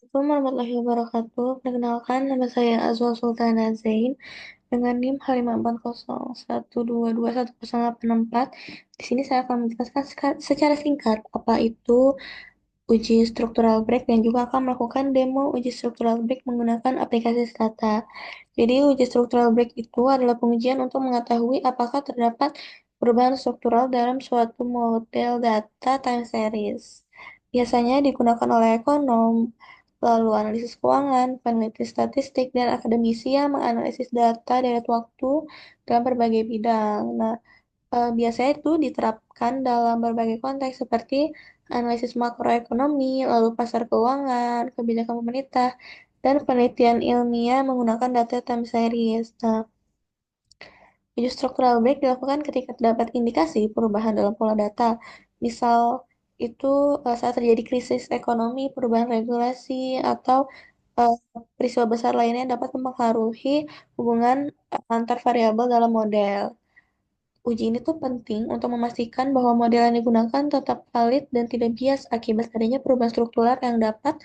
Assalamualaikum warahmatullahi wabarakatuh. Perkenalkan, nama saya Azwa Sultana Zain dengan NIM H54012210864. Di sini saya akan menjelaskan secara singkat apa itu uji struktural break dan juga akan melakukan demo uji struktural break menggunakan aplikasi Stata. Jadi, uji struktural break itu adalah pengujian untuk mengetahui apakah terdapat perubahan struktural dalam suatu model data time series. Biasanya digunakan oleh ekonom, lalu analisis keuangan, peneliti statistik, dan akademisi yang menganalisis data dari waktu dalam berbagai bidang. Nah, biasanya itu diterapkan dalam berbagai konteks seperti analisis makroekonomi, lalu pasar keuangan, kebijakan pemerintah, dan penelitian ilmiah menggunakan data time series. Nah, uji struktural break dilakukan ketika terdapat indikasi perubahan dalam pola data. Misal, itu saat terjadi krisis ekonomi, perubahan regulasi, atau eh, peristiwa besar lainnya yang dapat mempengaruhi hubungan antar variabel dalam model. Uji ini tuh penting untuk memastikan bahwa model yang digunakan tetap valid dan tidak bias akibat adanya perubahan struktural yang dapat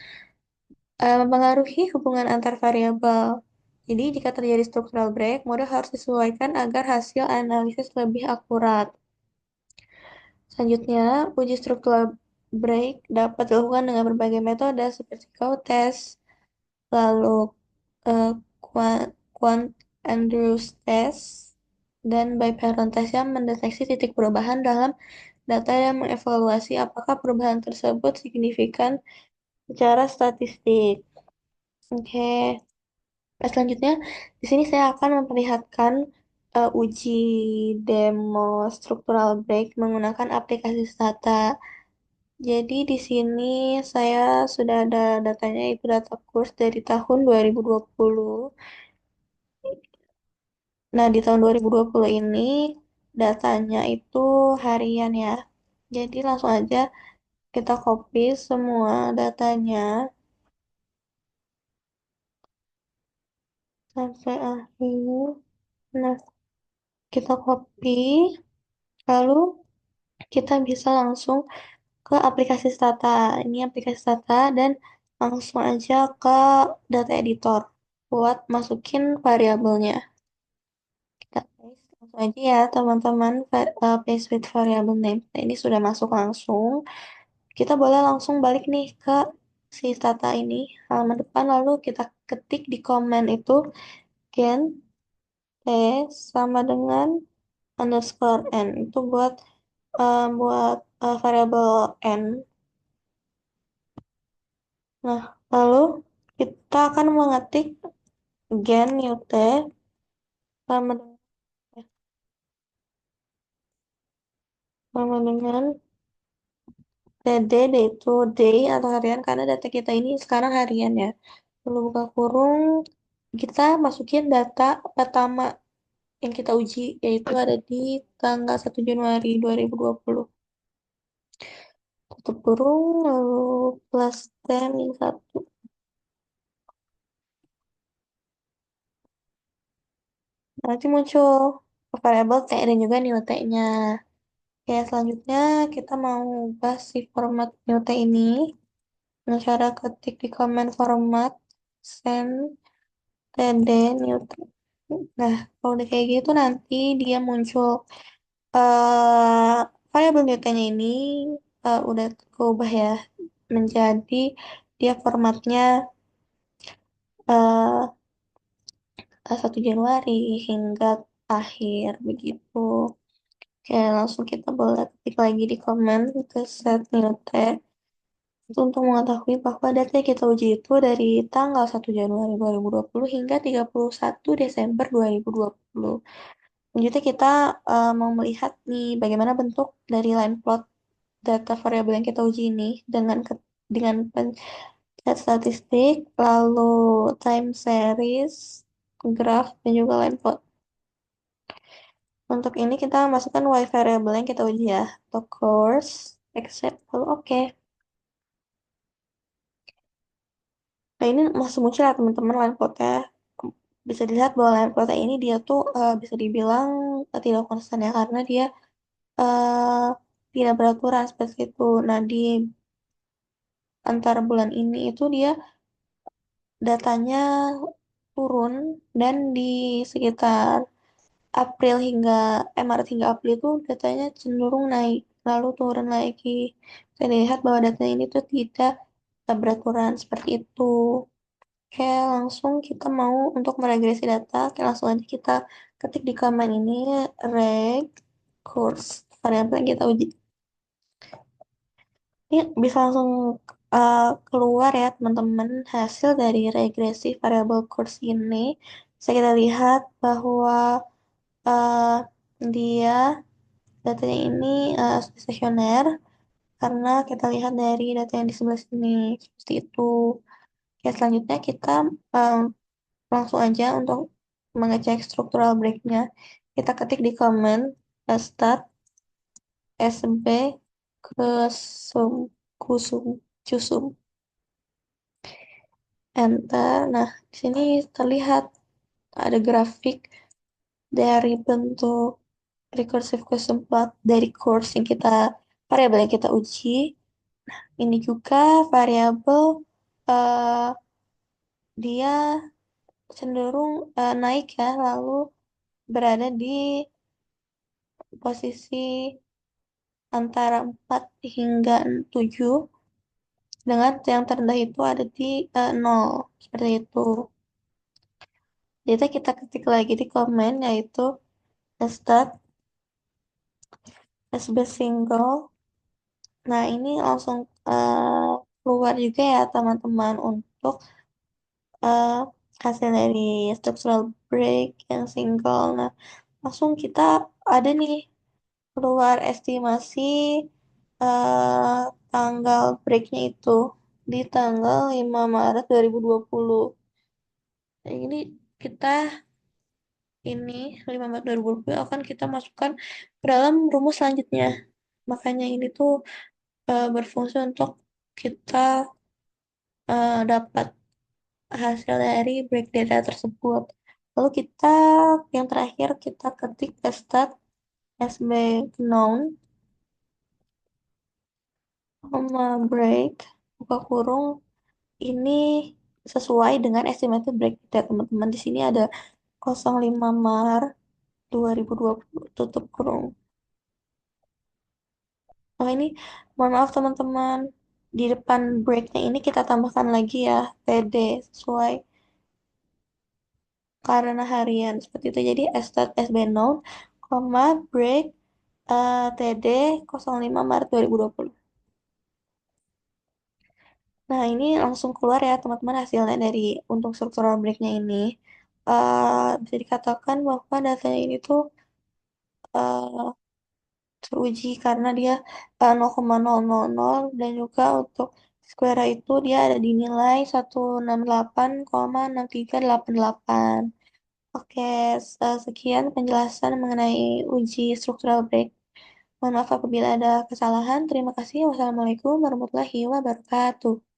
mempengaruhi hubungan antar variabel. Jadi, jika terjadi structural break, model harus disesuaikan agar hasil analisis lebih akurat. Selanjutnya, uji structural break dapat dilakukan dengan berbagai metode seperti co-test, lalu eh, quant Andrews test, dan biparent test yang mendeteksi titik perubahan dalam data dan mengevaluasi apakah perubahan tersebut signifikan secara statistik. Oke, selanjutnya di sini saya akan memperlihatkan uji demo structural break menggunakan aplikasi Stata. Jadi di sini saya sudah ada datanya, itu data kurs dari tahun 2020. Nah, di tahun 2020 ini datanya itu harian ya. Jadi langsung aja kita copy semua datanya sampai akhir. Nah, kita copy, lalu kita bisa langsung ke aplikasi Stata. Ini aplikasi Stata dan langsung aja ke data editor buat masukin variabelnya. Kita paste langsung aja ya teman-teman, paste with variable name. Nah, ini sudah masuk langsung. Kita boleh langsung balik nih ke si Stata ini, halaman depan, lalu kita ketik di komen itu gen t sama dengan underscore n, itu buat variabel n. Nah, lalu kita akan mengetik gen new t sama dengan, td, yaitu day atau harian, karena data kita ini sekarang harian ya. Lalu buka kurung, kita masukin data pertama yang kita uji, yaitu ada di tanggal 1 Januari 2020. Tutup kurung, lalu plus T min 1. Nanti muncul variabel T dan juga new T-nya. Oke, selanjutnya kita mau ubah si format new T ini dengan cara ketik di command format, send td new T. Nah, kalau udah kayak gitu nanti dia muncul eh variabel new T-nya ini udah keubah ya menjadi dia formatnya eh 1 Januari hingga akhir begitu. Oke, langsung kita boleh ketik lagi di komen ke set new tag. Itu untuk mengetahui bahwa data yang kita uji itu dari tanggal 1 Januari 2020 hingga 31 Desember 2020. Selanjutnya kita mau melihat nih bagaimana bentuk dari line plot data variabel yang kita uji ini dengan pencet statistik, lalu time series, graph, dan juga line plot. Untuk ini kita masukkan y variable yang kita uji ya, atau course, except, lalu oke. Nah, ini masih muncul ya teman-teman line plotnya. Bisa dilihat bahwa line plotnya ini dia tuh bisa dibilang tidak konstan ya, karena dia eh, tidak beraturan seperti itu. Nah, di antara bulan ini itu dia datanya turun dan di sekitar April hingga Maret hingga April itu datanya cenderung naik lalu turun lagi. Saya lihat bahwa datanya ini tuh tidak beraturan seperti itu. Oke, langsung kita mau untuk meregresi data. Oke, langsung aja kita ketik di command ini reg course variabel yang kita uji. Ini bisa langsung keluar ya teman-teman hasil dari regresi variabel course ini. Bisa kita lihat bahwa eh, dia datanya ini stasioner karena kita lihat dari data yang di sebelah sini seperti itu. Oke, selanjutnya kita eh, langsung aja untuk mengecek struktural break-nya. Kita ketik di command start sb kusum kusum cusum enter. Nah, di sini terlihat ada grafik dari bentuk recursive custom plot dari course yang kita variabel yang kita uji. Ini juga variabel eh, dia cenderung naik ya, lalu berada di posisi antara 4 hingga 7 dengan yang terendah itu ada di 0 seperti itu. Jadi kita ketik lagi di komen yaitu start SB single. Nah, ini langsung keluar juga ya teman-teman untuk eh, hasil dari structural break yang single. Nah, langsung kita ada nih keluar estimasi eh, tanggal breaknya itu di tanggal 5 Maret 2020. Nah, ini kita ini 5 Maret 2020 akan kita masukkan ke dalam rumus selanjutnya. Makanya ini tuh berfungsi untuk kita dapat hasil dari break data tersebut. Lalu kita yang terakhir kita ketik stat SB known comma break buka kurung ini sesuai dengan estimated break data teman-teman. Di sini ada 05 Maret 2020 tutup kurung. Oh ini mohon maaf teman-teman. Di depan breaknya ini kita tambahkan lagi ya TD sesuai karena harian seperti itu. Jadi start SB known, koma break TD 05 Maret 2020. Nah, ini langsung keluar ya teman-teman hasilnya dari untuk struktural breaknya ini. Bisa dikatakan bahwa datanya ini tuh eh, teruji karena dia 0,000 dan juga untuk square itu dia ada di nilai 168,6388. Oke, sekian penjelasan mengenai uji struktural break. Mohon maaf apabila ada kesalahan. Terima kasih. Wassalamualaikum warahmatullahi wabarakatuh.